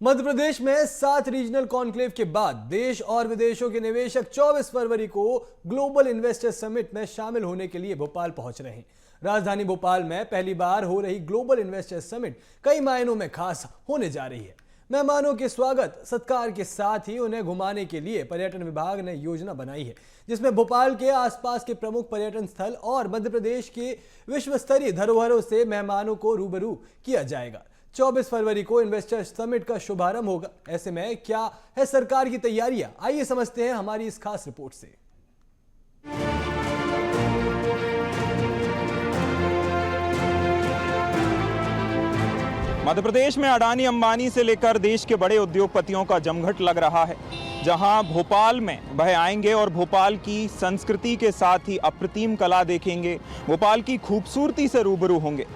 मध्य प्रदेश में 7 regional conclave के बाद देश और विदेशों के निवेशक 24 फरवरी को ग्लोबल इन्वेस्टर समिट में शामिल होने के लिए भोपाल पहुंच रहे हैं। राजधानी भोपाल में पहली बार हो रही ग्लोबल इन्वेस्टर समिट कई मायनों में खास होने जा रही है। मेहमानों के स्वागत सत्कार के साथ ही उन्हें घुमाने के लिए पर्यटन विभाग ने योजना बनाई है, जिसमें भोपाल के आसपास के प्रमुख पर्यटन स्थल और मध्य प्रदेश के विश्व स्तरीय धरोहरों से मेहमानों को रूबरू किया जाएगा। 24 फरवरी को इन्वेस्टर समिट का शुभारंभ होगा। ऐसे में क्या है सरकार की तैयारियां, आइए समझते हैं हमारी इस खास रिपोर्ट से। मध्य प्रदेश में अडानी अंबानी से लेकर देश के बड़े उद्योगपतियों का जमघट लग रहा है, जहां भोपाल में वह आएंगे और भोपाल की संस्कृति के साथ ही अप्रतिम कला देखेंगे, भोपाल की खूबसूरती से रूबरू होंगे।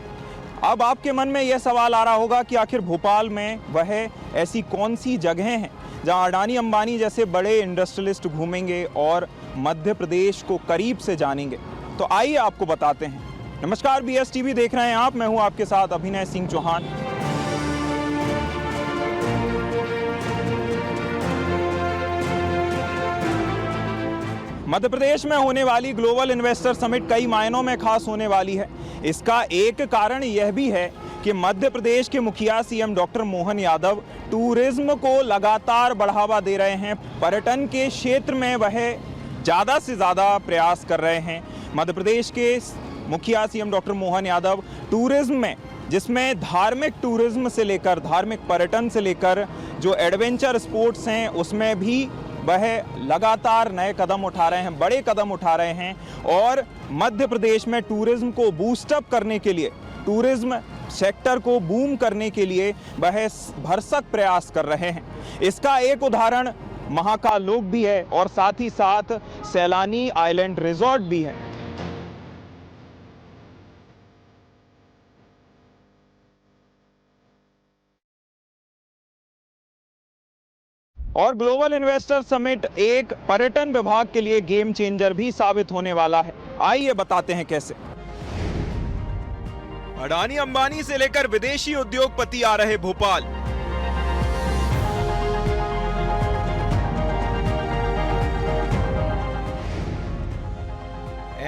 अब आपके मन में यह सवाल आ रहा होगा कि आखिर भोपाल में वह ऐसी कौन सी जगहें हैं जहां अडानी अंबानी जैसे बड़े इंडस्ट्रियलिस्ट घूमेंगे और मध्य प्रदेश को करीब से जानेंगे। तो आइए आपको बताते हैं। नमस्कार, BS TV देख रहे हैं आप, मैं हूं आपके साथ अभिनय सिंह चौहान। मध्य प्रदेश में होने वाली ग्लोबल इन्वेस्टर समिट कई मायनों में खास होने वाली है। इसका एक कारण यह भी है कि मध्य प्रदेश के मुखिया CM doctor Mohan Yadav tourism को लगातार बढ़ावा दे रहे हैं। पर्यटन के क्षेत्र में वह ज़्यादा से ज़्यादा प्रयास कर रहे हैं। मध्य प्रदेश के मुखिया CM doctor Mohan Yadav tourism में, जिसमें धार्मिक टूरिज्म से लेकर धार्मिक पर्यटन से लेकर जो एडवेंचर स्पोर्ट्स हैं, उसमें भी वह लगातार नए कदम उठा रहे हैं, बड़े कदम उठा रहे हैं और मध्य प्रदेश में टूरिज्म को बूस्टअप करने के लिए, टूरिज्म सेक्टर को बूम करने के लिए वह भरसक प्रयास कर रहे हैं। इसका एक उदाहरण महाकाल लोक भी है और साथ ही साथ सैलानी आइलैंड रिजॉर्ट भी है। और ग्लोबल इन्वेस्टर समिट एक पर्यटन विभाग के लिए गेम चेंजर भी साबित होने वाला है। आइए बताते हैं कैसे। अडानी अंबानी से लेकर विदेशी उद्योगपति आ रहे भोपाल।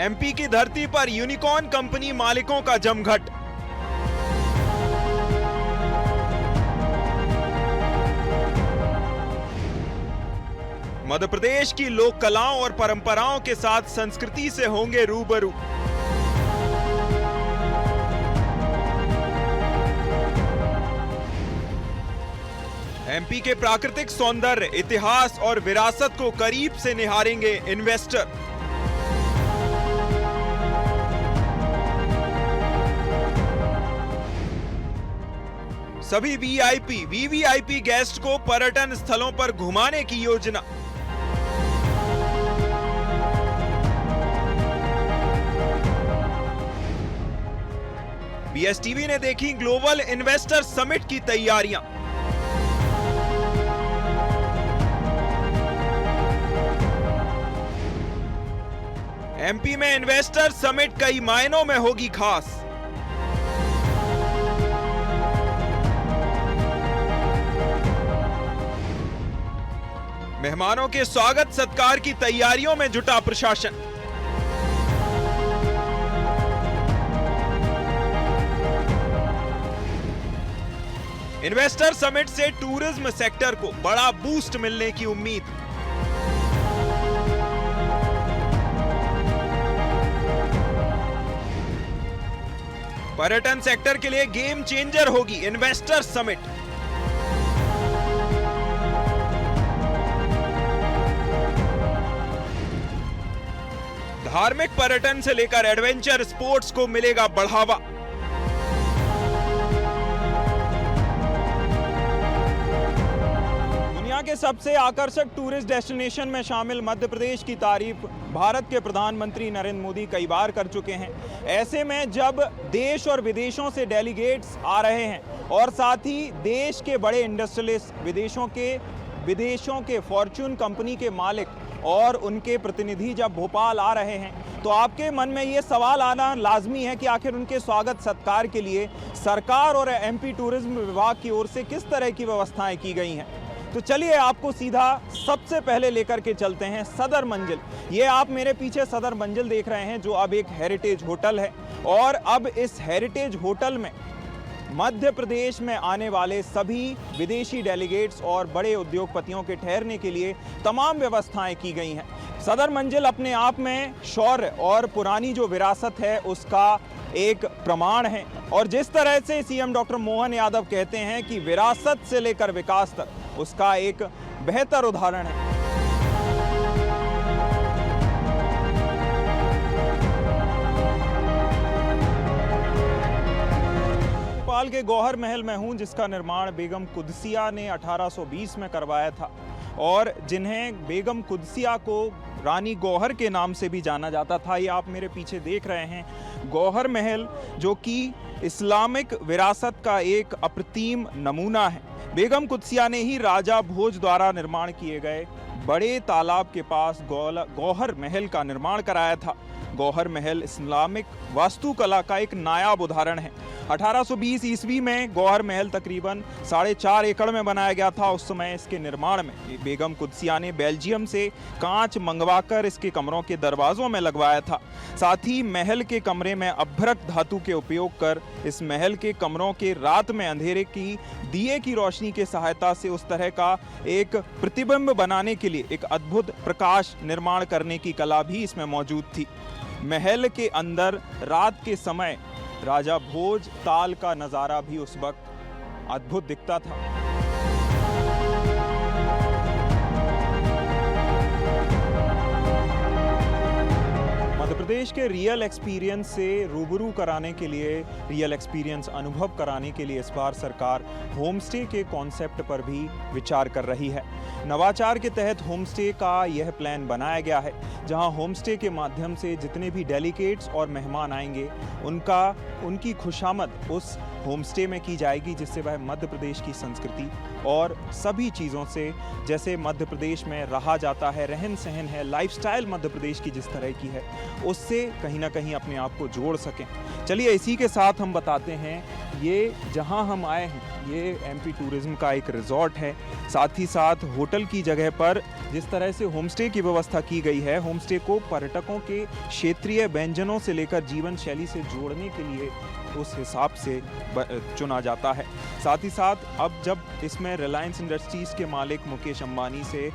MP की धरती पर यूनिकॉर्न कंपनी मालिकों का जमघट। मध्य प्रदेश की लोक कलाओं और परंपराओं के साथ संस्कृति से होंगे रूबरू। MP के प्राकृतिक सौंदर्य, इतिहास और विरासत को करीब से निहारेंगे इन्वेस्टर। सभी VIP, VVIP गेस्ट को पर्यटन स्थलों पर घुमाने की योजना। BS TV ने देखी ग्लोबल इन्वेस्टर समिट की तैयारियां। MP में इन्वेस्टर समिट कई मायनों में होगी खास। मेहमानों के स्वागत सत्कार की तैयारियों में जुटा प्रशासन। इन्वेस्टर समिट से टूरिज्म सेक्टर को बड़ा बूस्ट मिलने की उम्मीद। पर्यटन सेक्टर के लिए गेम चेंजर होगी इन्वेस्टर समिट। धार्मिक पर्यटन से लेकर एडवेंचर स्पोर्ट्स को मिलेगा बढ़ावा। दुनिया के सबसे आकर्षक टूरिस्ट डेस्टिनेशन में शामिल मध्य प्रदेश की तारीफ भारत के प्रधानमंत्री नरेंद्र मोदी कई बार कर चुके हैं। ऐसे में जब देश और विदेशों से डेलीगेट्स आ रहे हैं और साथ ही देश के बड़े इंडस्ट्रियलिस्ट, विदेशों के फॉर्च्यून कंपनी के मालिक और उनके प्रतिनिधि जब भोपाल आ रहे हैं तो आपके मन में ये सवाल आना लाजमी है कि आखिर उनके स्वागत सत्कार के लिए सरकार और एमपी टूरिज्म विभाग की ओर से किस तरह की व्यवस्थाएं की गई हैं। तो चलिए आपको सीधा सबसे पहले लेकर के चलते हैं सदर मंजिल। ये आप मेरे पीछे सदर मंजिल देख रहे हैं जो अब एक हेरिटेज होटल है और अब इस हेरिटेज होटल में मध्य प्रदेश में आने वाले सभी विदेशी डेलीगेट्स और बड़े उद्योगपतियों के ठहरने के लिए तमाम व्यवस्थाएं की गई हैं। सदर मंजिल अपने आप में शौर्य और पुरानी जो विरासत है उसका एक प्रमाण है और जिस तरह से सीएम डॉक्टर मोहन यादव कहते हैं कि विरासत से लेकर विकास तक उसका एक बेहतर उदाहरण है। भोपाल के गौहर महल में हूं जिसका निर्माण बेगम कुदसिया ने 1820 में करवाया था और जिन्हें बेगम कुदसिया को रानी गौहर के नाम से भी जाना जाता था। ये आप मेरे पीछे देख रहे हैं गौहर महल जो कि इस्लामिक विरासत का एक अप्रतिम नमूना है। बेगम कुदसिया ने ही राजा भोज द्वारा निर्माण किए गए बड़े तालाब के पास गौहर महल का निर्माण कराया था। गौहर महल इस्लामिक वास्तुकला का एक नायाब उदाहरण है। 1820 ईस्वी में गौहर महल तकरीबन 4.5 एकड़ में बनाया गया था। उस समय इसके निर्माण में बेगम कुदसिया ने बेल्जियम से कांच मंगवाकर इसके कमरों के दरवाजों में लगवाया था। साथ ही महल के कमरे में अभ्रक धातु के उपयोग कर इस महल के कमरों के रात में अंधेरे की दिए की रोशनी के सहायता से उस तरह का एक प्रतिबिंब बनाने के लिए एक अद्भुत प्रकाश निर्माण करने की कला भी इसमें मौजूद थी। महल के अंदर रात के समय राजा भोज ताल का नज़ारा भी उस वक्त अद्भुत दिखता था। मध्य प्रदेश के रियल एक्सपीरियंस से रूबरू कराने के लिए, रियल एक्सपीरियंस अनुभव कराने के लिए इस बार सरकार होम स्टे के कॉन्सेप्ट पर भी विचार कर रही है। नवाचार के तहत होम स्टे का यह प्लान बनाया गया है जहां होम स्टे के माध्यम से जितने भी डेलीगेट्स और मेहमान आएंगे उनकी खुशामद उस होम स्टे में की जाएगी जिससे वह मध्य प्रदेश की संस्कृति और सभी चीज़ों से, जैसे मध्य प्रदेश में रहा जाता है, रहन सहन है, लाइफस्टाइल मध्य प्रदेश की जिस तरह की है, उससे कहीं ना कहीं अपने आप को जोड़ सकें। चलिए इसी के साथ हम बताते हैं ये जहां हम आए हैं ये एमपी टूरिज्म का एक रिजॉर्ट है। साथ ही साथ होटल की जगह पर जिस तरह से होम स्टे की व्यवस्था की गई है, होम स्टे को पर्यटकों के क्षेत्रीय व्यंजनों से लेकर जीवन शैली से जोड़ने के लिए उस हिसाब से चुना जाता है। साथ ही साथ अब जब इसमें रिलायंस इंडस्ट्रीज़ के मालिक मुकेश अंबानी से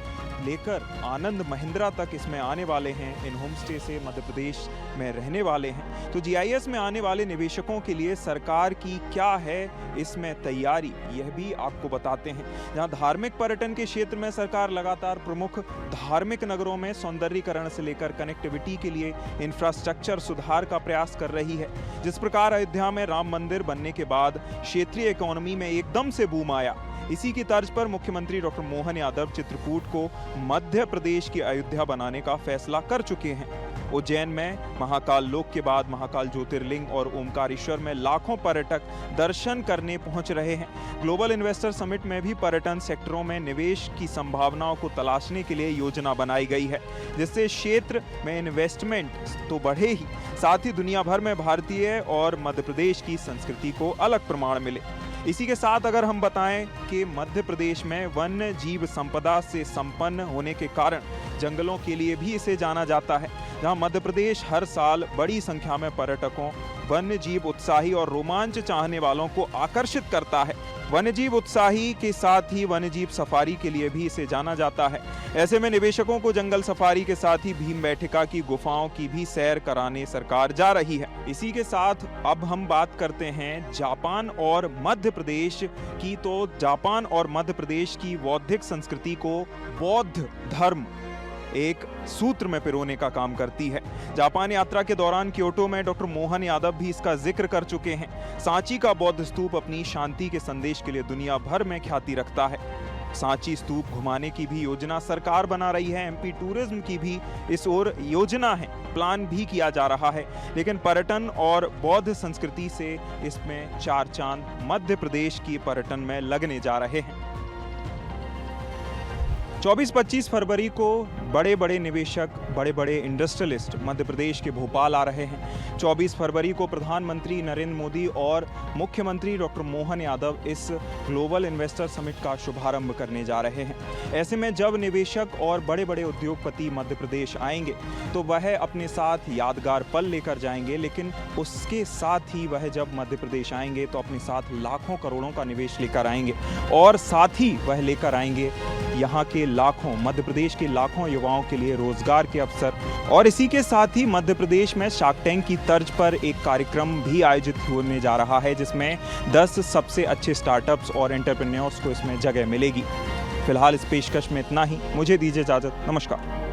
लेकर आनंद महिंद्रा तक इसमें आने वाले हैं, इन होम स्टे से मध्य प्रदेश में रहने वाले हैं, तो जीआईएस में आने वाले निवेशकों के लिए सरकार की क्या है इसमें तैयारी, यह भी आपको बताते हैं। जहां धार्मिक पर्यटन के क्षेत्र में सरकार लगातार प्रमुख धार्मिक नगरों में सौंदर्यीकरण से लेकर कनेक्टिविटी के लिए इंफ्रास्ट्रक्चर सुधार का प्रयास कर रही है। जिस प्रकार अयोध्या में राम मंदिर बनने के बाद क्षेत्रीय इकोनॉमी में एकदम से बूम आया, इसी की तर्ज पर मुख्यमंत्री डॉक्टर मोहन यादव चित्रकूट को मध्य प्रदेश की अयोध्या बनाने का फैसला कर चुके हैं। उज्जैन में महाकाल लोक के बाद महाकाल ज्योतिर्लिंग और ओमकारेश्वर में लाखों पर्यटक दर्शन करने पहुंच रहे हैं। ग्लोबल इन्वेस्टर समिट में भी पर्यटन सेक्टरों में निवेश की संभावनाओं को तलाशने के लिए योजना बनाई गई है, जिससे क्षेत्र में इन्वेस्टमेंट तो बढ़े ही साथ ही दुनिया भर में भारतीय और मध्य प्रदेश की संस्कृति को अलग प्रमाण मिले। इसी के साथ अगर हम बताएं कि मध्य प्रदेश में वन्य जीव संपदा से संपन्न होने के कारण जंगलों के लिए भी इसे जाना जाता है, जहां मध्य प्रदेश हर साल बड़ी संख्या में पर्यटकों, वन्य जीव उत्साही और रोमांच चाहने वालों को आकर्षित करता है। वन्य जीव उत्साही के साथ ही वन्य जीव सफारी के लिए भी इसे जाना जाता है। ऐसे में निवेशकों को जंगल सफारी के साथ ही भीमबेटका की गुफाओं की भी सैर कराने सरकार जा रही है। इसी के साथ अब हम बात करते हैं जापान और मध्य प्रदेश की। तो जापान और मध्य प्रदेश की बौद्धिक संस्कृति को बौद्ध धर्म एक सूत्र में पिरोने का काम करती है। जापान यात्रा के दौरान क्योटो में डॉक्टर मोहन यादव भी इसका जिक्र कर चुके हैं। सांची का बौद्ध स्तूप अपनी शांति के संदेश के लिए दुनिया भर में ख्याति रखता है। सांची स्तूप घुमाने की भी योजना सरकार बना रही है। एमपी टूरिज्म की भी इस ओर योजना है, प्लान भी किया जा रहा है। लेकिन पर्यटन और बौद्ध संस्कृति से इसमें चार चांद मध्य प्रदेश की पर्यटन में लगने जा रहे हैं। 24-25 फरवरी को बड़े बड़े निवेशक, बड़े बड़े इंडस्ट्रियलिस्ट मध्य प्रदेश के भोपाल आ रहे हैं। 24 फरवरी को प्रधानमंत्री नरेंद्र मोदी और मुख्यमंत्री डॉक्टर मोहन यादव इस ग्लोबल इन्वेस्टर समिट का शुभारंभ करने जा रहे हैं। ऐसे में जब निवेशक और बड़े बड़े उद्योगपति मध्य प्रदेश आएंगे तो वह अपने साथ यादगार पल लेकर जाएंगे, लेकिन उसके साथ ही वह जब मध्य प्रदेश आएंगे तो अपने साथ लाखों करोड़ों का निवेश लेकर आएंगे और साथ ही वह लेकर आएंगे यहाँ के लाखों, मध्य प्रदेश के लाखों युवाओं के लिए रोजगार के अवसर। और इसी के साथ ही मध्य प्रदेश में शार्क टैंक की तर्ज पर एक कार्यक्रम भी आयोजित होने जा रहा है, जिसमें 10 सबसे अच्छे स्टार्टअप्स और एंटरप्रेन्योर्स को इसमें जगह मिलेगी। फिलहाल इस पेशकश में इतना ही। मुझे दीजिए इजाजत। नमस्कार।